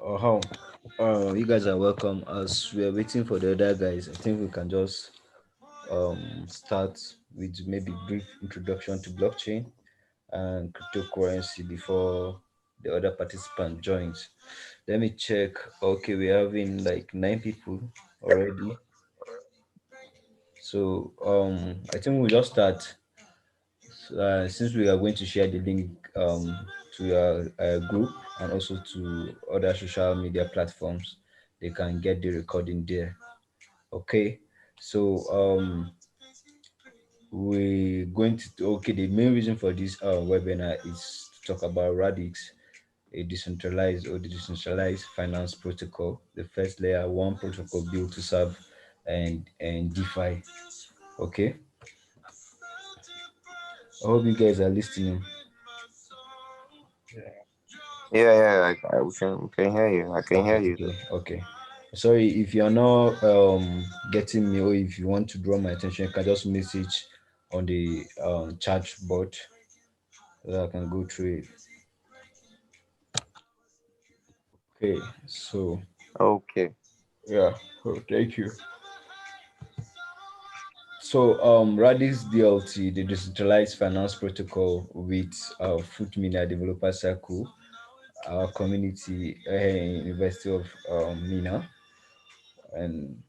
How? You guys are welcome. As we are waiting for the other guys, I think we can just start with maybe brief introduction to blockchain and cryptocurrency before the other participant joins. Let me check. Okay, we're having like 9 people already. So I think we'll just start. Since we are going to share the link to your group and also to other social media platforms, they can get the recording there. Okay, so we're going to okay. The main reason for this webinar is to talk about Radix, a decentralized or the decentralized finance protocol, the first layer one protocol built to serve and DeFi. Okay, I hope you guys are listening. Yeah, yeah, we can hear you. I can hear Okay, you. okay, okay. Sorry if you're not getting me, or if you want to draw my attention, you can just message on the chat board so that I can go through it. Okay, so Okay. yeah, oh, thank you. So Radix DLT, the Decentralized Finance Protocol with Foot Mina Developer Circle, our community in University of Mina, and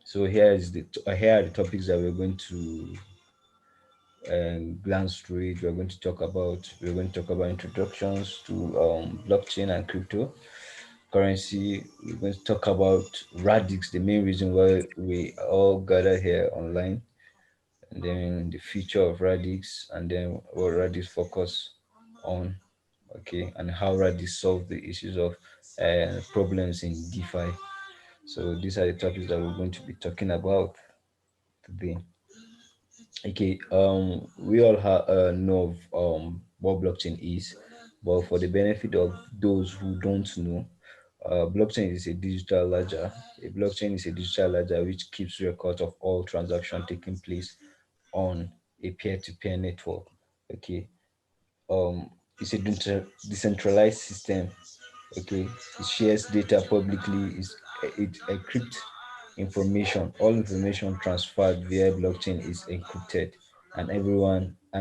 so here are the topics that we're going to glance through it. We're going to talk about introductions to blockchain and crypto currency. We're going to talk about Radix, the main reason why we all gather here online, and then the future of Radix, and then what Radix focus on, okay, and how Radix solve the issues of problems in DeFi. So these are the topics that we're going to be talking about today. Okay, we all know of what blockchain is, but for the benefit of those who don't know, blockchain is a digital ledger. A blockchain is a digital ledger which keeps records of all transactions taking place on a peer-to-peer network. Okay, it's a decentralized system. Okay, it shares data publicly. It encrypts information. All information transferred via blockchain is encrypted, and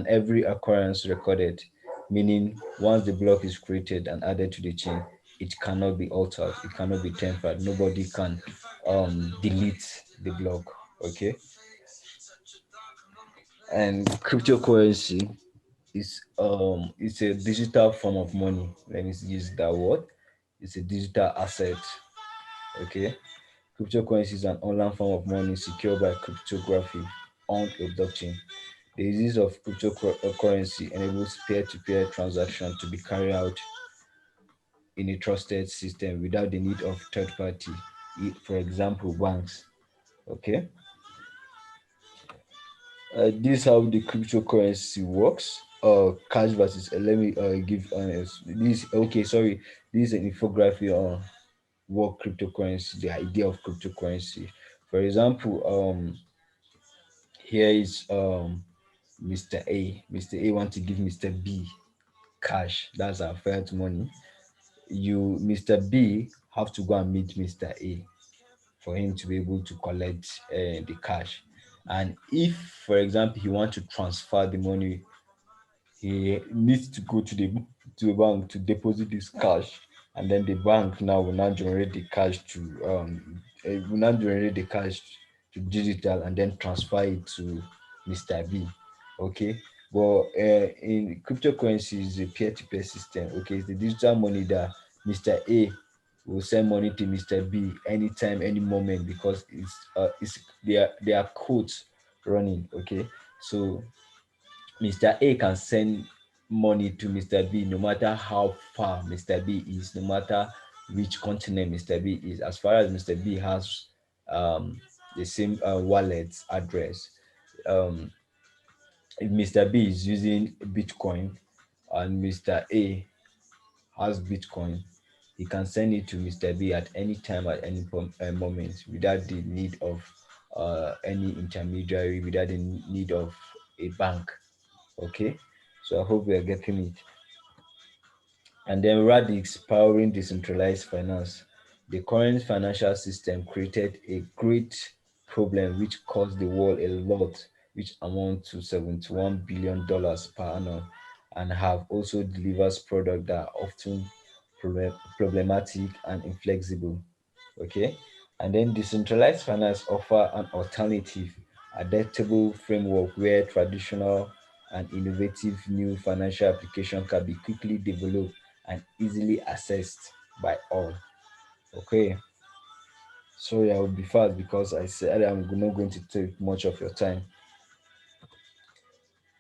every occurrence recorded. Meaning, once the block is created and added to the chain, it cannot be altered. It cannot be tampered. Nobody can delete the block. Okay, and cryptocurrency it's a digital form of money. Let me use that word. It's a digital asset. Okay, cryptocurrency is an online form of money secured by cryptography on a blockchain. The use of cryptocurrency enables peer-to-peer transactions to be carried out in a trusted system without the need of third party, for example banks. Okay, this is how the cryptocurrency works. Cash versus let me give this. Okay, sorry. This is an infography on what cryptocurrency, the idea of cryptocurrency. For example, here is Mr. A. Mr. A want to give Mr. B cash. That's our fiat money. You, Mr. B, have to go and meet Mr. A for him to be able to collect the cash. And if, for example, he want to transfer the money, he needs to go to the bank to deposit this cash, and then the bank now will now generate the cash to digital and then transfer it to Mr. B. Okay, but in cryptocurrency is a peer-to-peer system. Okay, it's the digital money that Mr. A will send money to Mr. B anytime, any moment, because it's there are codes running. Okay, so Mr. A can send money to Mr. B no matter how far Mr. B is, no matter which continent Mr. B is, as far as Mr. B has the same wallet address. Um, if Mr. B is using Bitcoin and Mr. A has Bitcoin, he can send it to Mr. B at any time, at any moment, without the need of any intermediary, without the need of a bank. Okay, so I hope we are getting it. And then Radix powering decentralized finance. The current financial system created a great problem which cost the world a lot, which amount to $71 billion per annum, and have also delivers products that are often problematic and inflexible. Okay. And then decentralized finance offer an alternative, adaptable framework where traditional and innovative new financial application can be quickly developed and easily accessed by all. Okay. Sorry, I will be fast because I said I'm not going to take much of your time.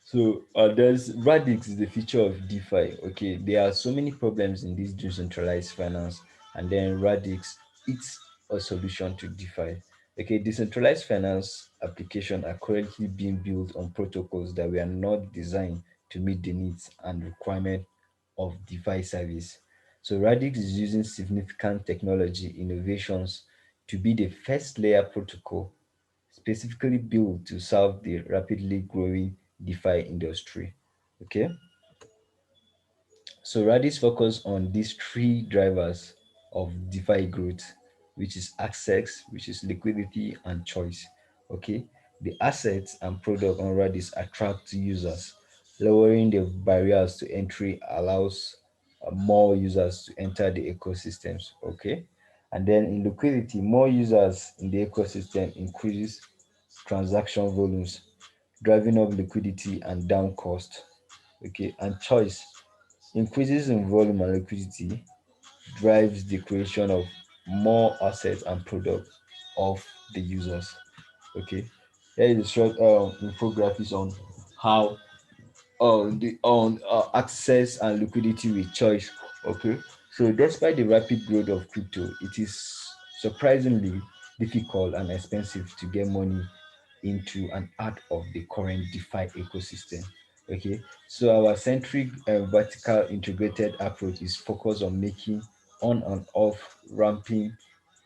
So there's Radix is the future of DeFi. Okay, there are so many problems in this decentralized finance, and then Radix it's a solution to DeFi. Okay, decentralized finance applications are currently being built on protocols that were not designed to meet the needs and requirement of DeFi service. So Radix is using significant technology innovations to be the first layer protocol specifically built to serve the rapidly growing DeFi industry. Okay, so Radis focus on these three drivers of DeFi growth, which is access, which is liquidity, and choice. Okay, the assets and product on Radis attract users, lowering the barriers to entry allows more users to enter the ecosystems. Okay, and then in liquidity, more users in the ecosystem increases transaction volumes, driving up liquidity and down cost. Okay, and choice increases in volume and liquidity drives the creation of more assets and product of the users. Okay, here is a short infographics on how the on access and liquidity with choice. Okay, so despite the rapid growth of crypto, it is surprisingly difficult and expensive to get money into and out of the current DeFi ecosystem. Okay, so our centric vertical integrated approach is focused on making on and off ramping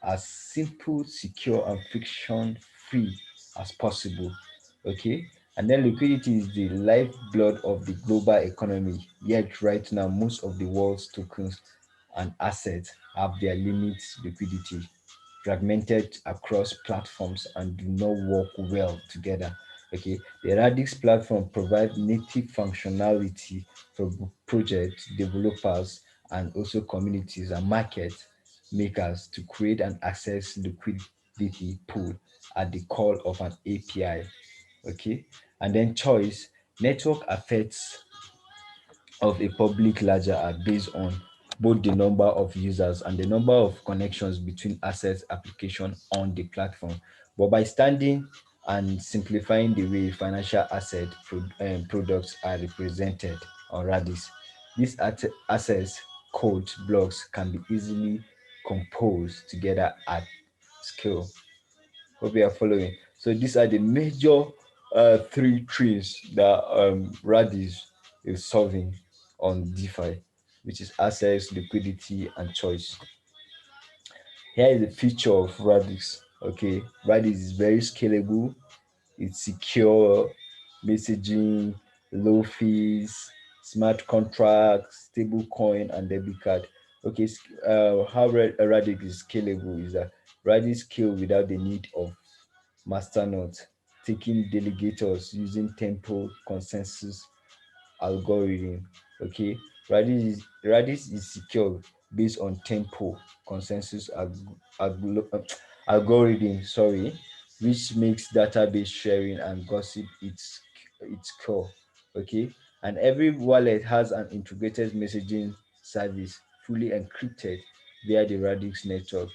as simple, secure, and friction free as possible. Okay, and then liquidity is the lifeblood of the global economy. Yet, right now, most of the world's tokens and assets have their limits liquidity fragmented across platforms and do not work well together. Okay, the Radix platform provides native functionality for project developers and also communities and market makers to create and access liquidity pool at the call of an API. Okay, and then choice network affects of a public ledger are based on both the number of users and the number of connections between assets application on the platform. But by standing and simplifying the way financial products are represented on Radis, these assets code blocks can be easily composed together at scale. Hope you are following. So these are the major three trees that Radis is solving on DeFi, which is access, liquidity, and choice. Here is the feature of Radix. Okay, Radix is very scalable, it's secure, messaging, low fees, smart contracts, stable coin, and debit card. Okay, how Radix is scalable is that Radix scale without the need of masternode, taking delegators using tempo consensus algorithm. Okay, Redis is secure based on tempo consensus algorithm. Sorry, which makes database sharing and gossip its core. Okay, and every wallet has an integrated messaging service fully encrypted via the Radix network.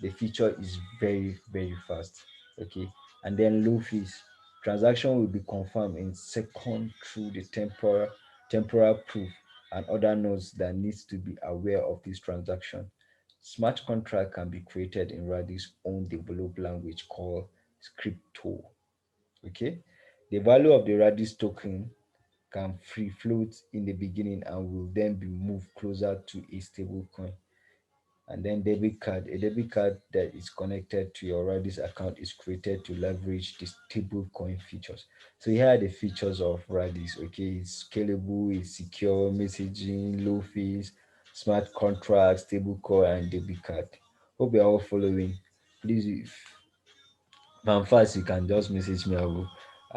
The feature is very fast. Okay, and then low fees. Transaction will be confirmed in second through the temporal proof and other nodes that needs to be aware of this transaction. Smart contract can be created in Radix own developed language called Scripto. Okay, the value of the Radix token can free float in the beginning and will then be moved closer to a stable coin. And then debit card, a debit card that is connected to your Radis account is created to leverage the stable coin features. So here are the features of Radis. Okay, it's scalable, it's secure, messaging, low fees, smart contracts, stable core, and debit card. Hope you're all following. Please, if I'm fast, you can just message me. I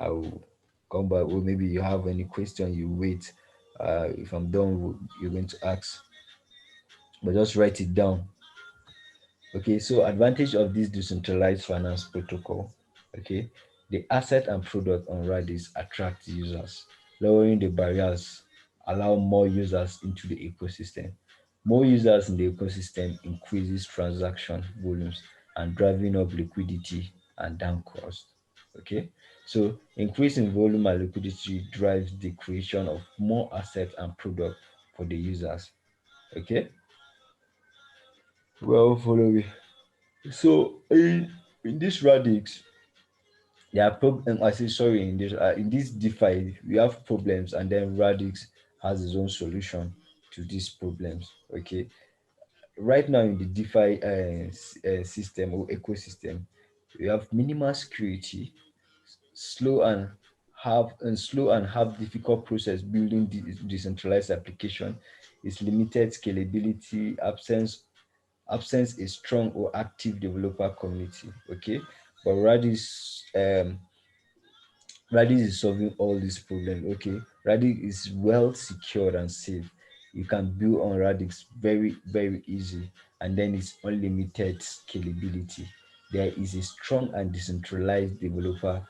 will come back. Or maybe you have any question, you wait. If I'm done, you're going to ask, but just write it down. Okay, so advantage of this decentralized finance protocol. Okay, the asset and product on Radix attract users, lowering the barriers, allow more users into the ecosystem. More users in the ecosystem increases transaction volumes and driving up liquidity and down cost. Okay, so increase in volume and liquidity drives the creation of more assets and product for the users. Okay, well, follow me. So in this Radix, there are problems. I say sorry. In this DeFi, we have problems, and then Radix has its own solution to these problems. Okay, right now in the DeFi system or ecosystem, we have minimal security, slow and slow and have difficult process building decentralized application. Is limited scalability, absence a strong or active developer community. Okay, but Radix is solving all these problems. Okay, Radix is well secured and safe. You can build on Radix very easy, and then it's unlimited scalability. There is a strong and decentralized developer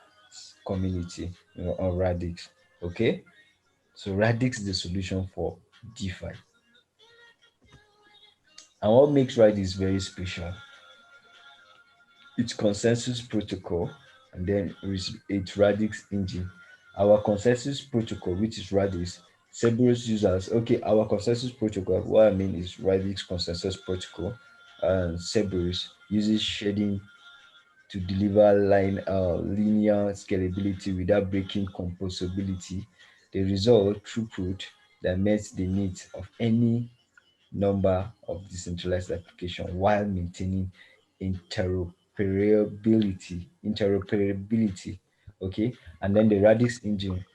community, on Radix. Okay, so Radix is the solution for DeFi. And what makes Radix very special? Its consensus protocol, and then its Radix engine. Our consensus protocol, which is Radix, Cerberus users. Okay, our consensus protocol, what I mean is Radix consensus protocol, and Cerberus uses shading to deliver linear scalability without breaking composability. The result, throughput, that meets the needs of any number of decentralized application while maintaining interoperability. Okay, and then the Radix engine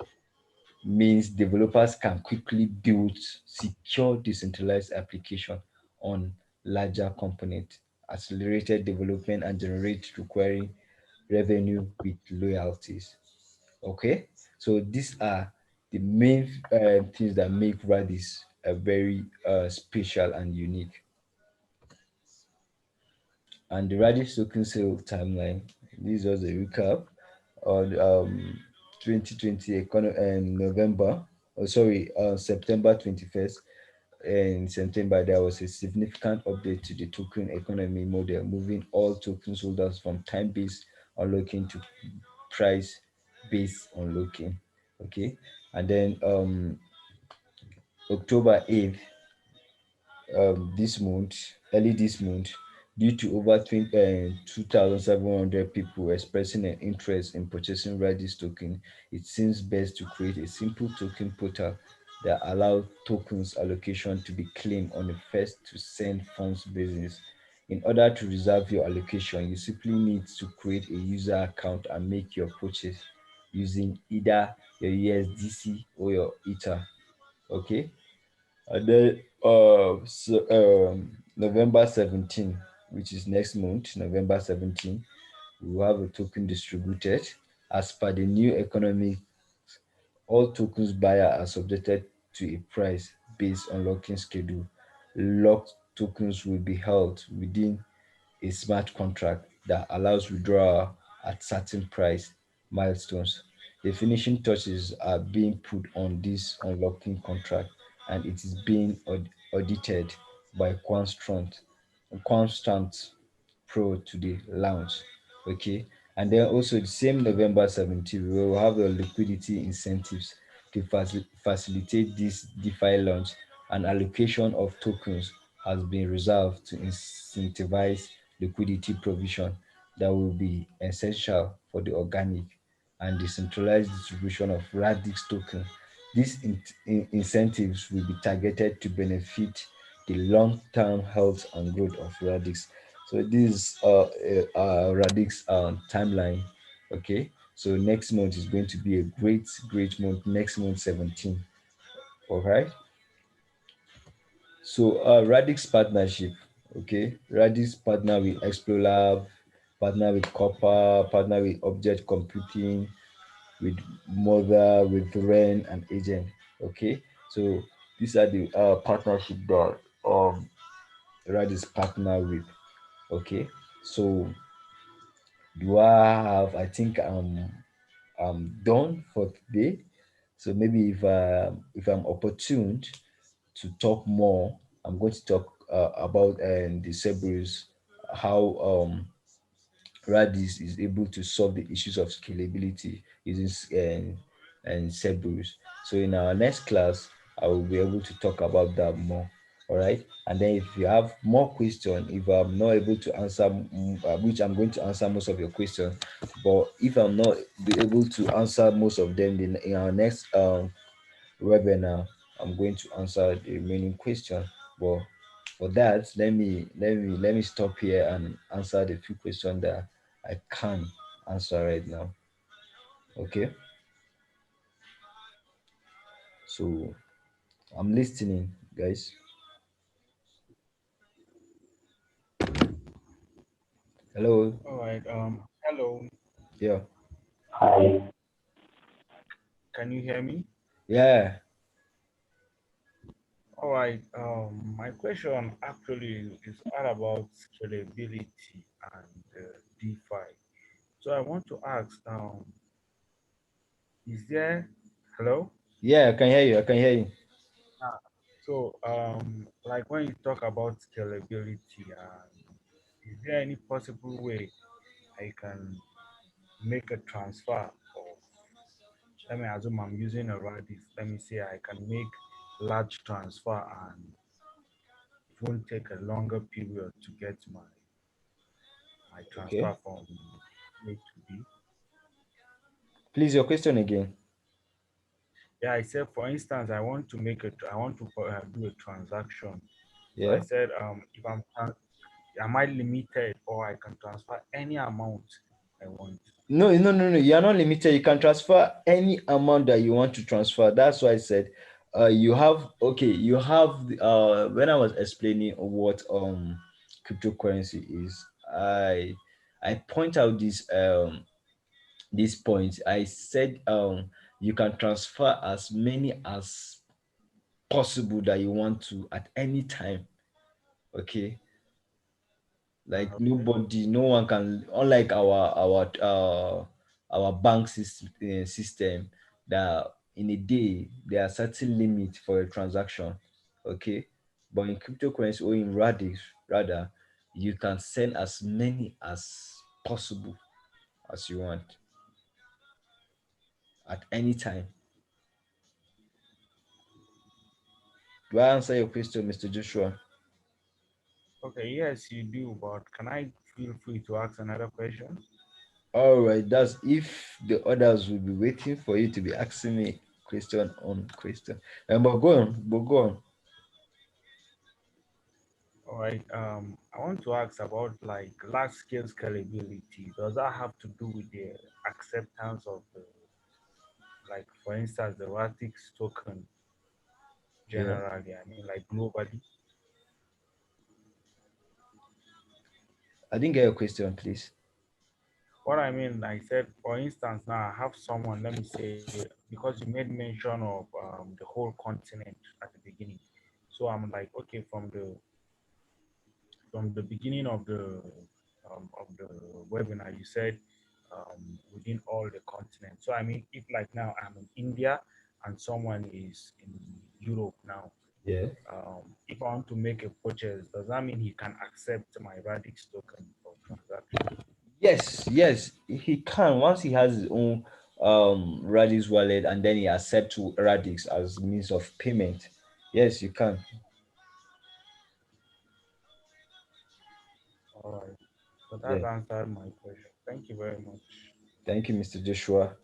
means developers can quickly build secure decentralized application on larger component, accelerated development, and generate requiring revenue with loyalties. Okay, so these are the main things that make Radix a very special and unique. And the Radix token sale timeline. This was a recap on 2020 November. Oh, sorry, September 21st. In September, there was a significant update to the token economy model, moving all tokens holders from time-based unlocking to price-based unlocking. Okay, and then October 8th, this month, early this month, due to over 2,700 people expressing an interest in purchasing Radix token, it seems best to create a simple token portal that allows tokens allocation to be claimed on a first to send funds basis. In order to reserve your allocation, you simply need to create a user account and make your purchase using either your USDC or your Ether. Okay, and then November 17, which is next month, November 17, we will have a token distributed. As per the new economy, all tokens buyer are subjected to a price based on locking schedule. Locked tokens will be held within a smart contract that allows withdrawal at certain price milestones. The finishing touches are being put on this unlocking contract, and it is being audited by Constant Pro to the launch. Okay, and then also the same November 17th, we will have the liquidity incentives to facilitate this DeFi launch. An allocation of tokens has been reserved to incentivize liquidity provision that will be essential for the organic and decentralized distribution of Radix token. These incentives will be targeted to benefit the long-term health and growth of Radix. So this is Radix timeline. Okay, so next month is going to be a great month. Next month 17. All right. So Radix partnership, okay. Radix partner with Explolab, partner with Copper, partner with Object Computing, with Mother, with Ren and Agent. Okay. So these are the partnership that Radix partner with. Okay. So do I have? I think I'm done for today. So maybe if I'm opportuned to talk more, I'm going to talk about the Cerberus, how Radis is able to solve the issues of scalability using Cerberus. So in our next class, I will be able to talk about that more. All right. And then if you have more questions, if I'm not able to answer, which I'm going to answer most of your questions, but if I'm not be able to answer most of them, then in our next webinar, I'm going to answer the remaining question. But for that, let me stop here and answer the few questions that I can answer right now. Okay, so I'm listening, guys. Hello. All right. Hello. Yeah. Can you hear me? Yeah. All right. My question actually is all about scalability and DeFi. So I want to ask, is there, hello? Yeah. I can hear you. I can hear you. Ah, so, like when you talk about scalability, is there any possible way I can make a transfer of, let me assume I'm using a Radix. Let me say I can make large transfer and it won't take a longer period to get my Okay. transfer from A to B. Please, your question again. Yeah, I said, for instance, I want to do a transaction. So I Yeah. said, if am I limited or I can transfer any amount I want? No, no, no, no. You are not limited. You can transfer any amount that you want to transfer. That's why I said, you have okay. You have when I was explaining what cryptocurrency is, I point out this point. I said you can transfer as many as possible that you want to at any time. Okay, like Okay. nobody, no one can, unlike our bank system that in a day there are certain limits for a transaction. Okay, but in cryptocurrency or in Radix rather, you can send as many as possible as you want at any time. Do I answer your question, Mr. Joshua? Okay, yes, you do, but can I feel free to ask another question? All right, that's if the others will be waiting for you to be asking me question on question. But go on, but go on. All right. I want to ask about like large scale scalability. Does that have to do with the acceptance of the, like for instance, the Radix token Yeah, generally? I mean, like globally. I didn't get your question, please. What I mean, I said, for instance, now I have someone. Let me say, because you made mention of the whole continent at the beginning. So I'm like, okay, from the beginning of the webinar, you said within all the continents. So I mean, if like now I'm in India and someone is in Europe now, Yeah. if I want to make a purchase, does that mean he can accept my Radix token for transaction? Yes, yes, he can once he has his own Radix wallet and then he accepts Radix as means of payment. Yes, you can. All right. So that Yeah. answered my question. Thank you very much. Thank you, Mr. Joshua.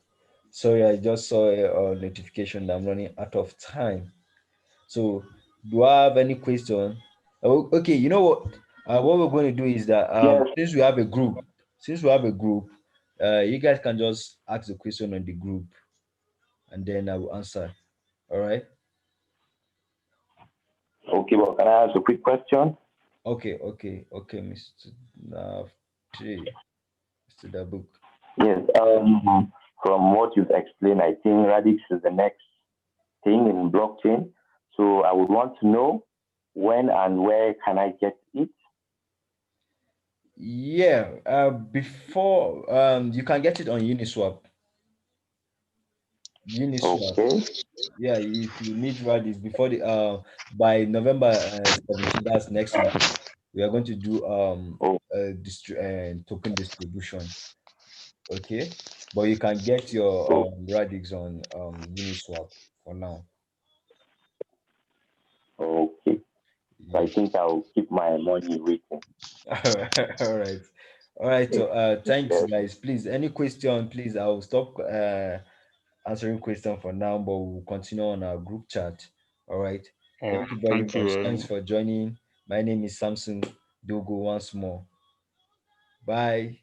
Sorry, I just saw a notification that I'm running out of time. So, do I have any question? Oh, okay, you know what? What we're going to do is that Yes. since we have a group, you guys can just ask the question on the group, and then I will answer. All right? Okay, well, can I ask a quick question? Okay, Mr. Nafji, Mr. Dabuk. Yes. From what you've explained, I think Radix is the next thing in blockchain. So I would want to know when and where can I get it? Yeah, before you can get it on Uniswap. Uniswap. Okay. Yeah, if you need Radix before the by November 17th, that's next month, we are going to do Oh, token distribution. Okay, but you can get your oh, Radix on Uniswap for now. okay. So I Yeah. think I'll keep my money waiting. All right. All right. So thanks Yes. guys. Please, any question, please, I'll stop answering question for now, but we'll continue on our group chat. All right. Thank you very Thank you much. very Thanks much. for joining. My name is Samson Dogo once more. Bye.